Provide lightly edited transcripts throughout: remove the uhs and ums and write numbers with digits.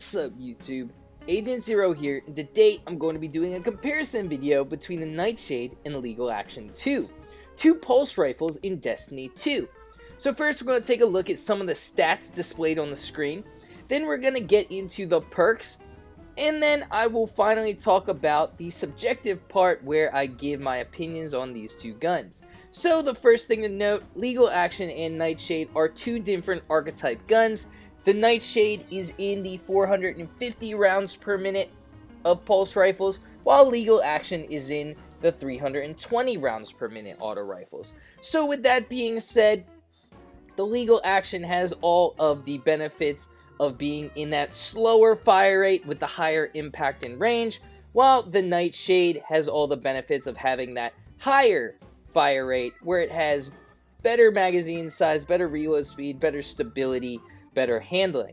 What's up YouTube? Agent Zero here, and today I'm going to be doing a comparison video between the Nightshade and Legal Action 2. Two pulse rifles in Destiny 2. So first we're going to take a look at some of the stats displayed on the screen, then we're going to get into the perks, and then I will finally talk about the subjective part where I give my opinions on these two guns. So the first thing to note, Legal Action and Nightshade are two different archetype guns. The Nightshade is in the 450 rounds per minute of pulse rifles, while Legal Action is in the 320 rounds per minute auto rifles. So with that being said, the Legal Action has all of the benefits of being in that slower fire rate with the higher impact and range, while the Nightshade has all the benefits of having that higher fire rate where it has better magazine size, better reload speed, better stability, better handling.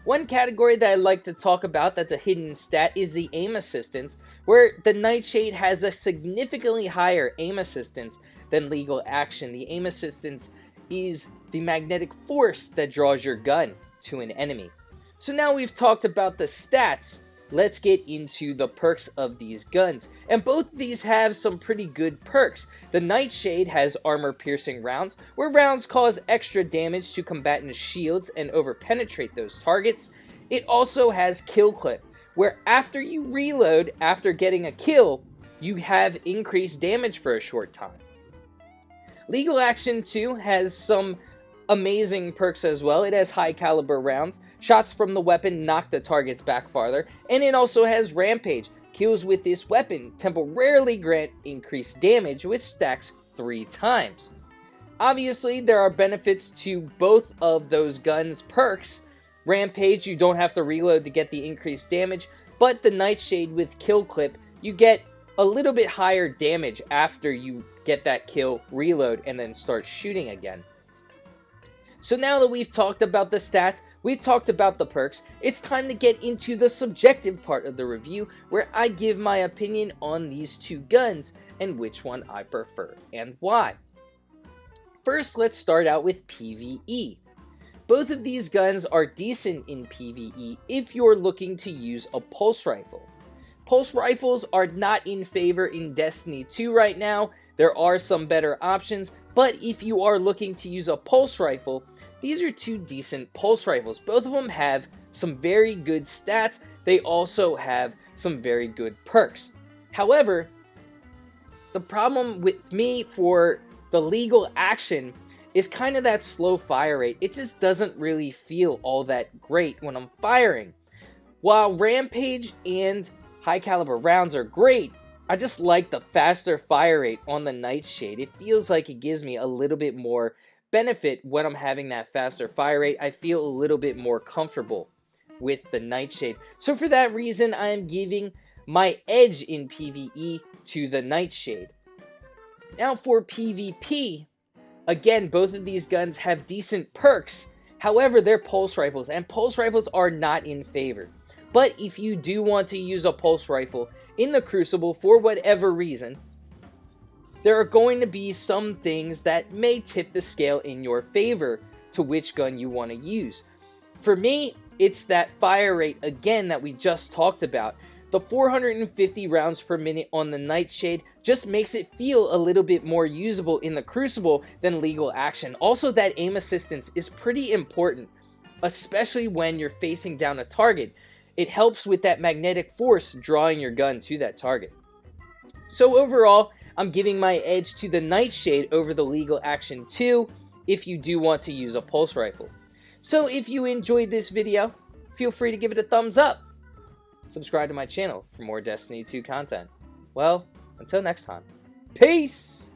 One category that I like to talk about that's a hidden stat is the aim assistance, where the Nightshade has a significantly higher aim assistance than Legal Action. The aim assistance is the magnetic force that draws your gun to an enemy. So now we've talked about the stats, let's get into the perks of these guns. And both of these have some pretty good perks. The Nightshade has armor-piercing rounds, where rounds cause extra damage to combatant shields and over-penetrate those targets. It also has kill clip, where after you reload after getting a kill, you have increased damage for a short time. Legal Action 2 has some amazing perks as well. It has high caliber rounds, shots from the weapon knock the targets back farther, and it also has Rampage. Kills with this weapon temporarily grant increased damage, which stacks 3 times. Obviously, there are benefits to both of those guns' perks. Rampage, you don't have to reload to get the increased damage, but the Nightshade with kill clip, you get a little bit higher damage after you get that kill, reload, and then start shooting again. So now that we've talked about the stats, we've talked about the perks, it's time to get into the subjective part of the review where I give my opinion on these two guns and which one I prefer and why. First, let's start out with PvE. Both of these guns are decent in PvE if you're looking to use a pulse rifle. Pulse rifles are not in favor in Destiny 2 right now. There are some better options, but if you are looking to use a pulse rifle, these are two decent pulse rifles. Both of them have some very good stats. They also have some very good perks. However, the problem with me for the Legal Action is kind of that slow fire rate. It just doesn't really feel all that great when I'm firing. While Rampage and high caliber rounds are great, I just like the faster fire rate on the Nightshade. It feels like it gives me a little bit more benefit when I'm having that faster fire rate. I feel a little bit more comfortable with the Nightshade. So for that reason, I am giving my edge in PvE to the Nightshade. Now for PvP, again, both of these guns have decent perks. However, they're pulse rifles, and pulse rifles are not in favor. But if you do want to use a pulse rifle in the Crucible for whatever reason, there are going to be some things that may tip the scale in your favor to which gun you want to use. For me, it's that fire rate again that we just talked about. The 450 rounds per minute on the Nightshade just makes it feel a little bit more usable in the Crucible than Legal Action. Also, that aim assistance is pretty important, especially when you're facing down a target. It helps with that magnetic force drawing your gun to that target. So overall, I'm giving my edge to the Nightshade over the Legal Action 2 if you do want to use a pulse rifle. So if you enjoyed this video, feel free to give it a thumbs up. Subscribe to my channel for more Destiny 2 content. Well, until next time, peace!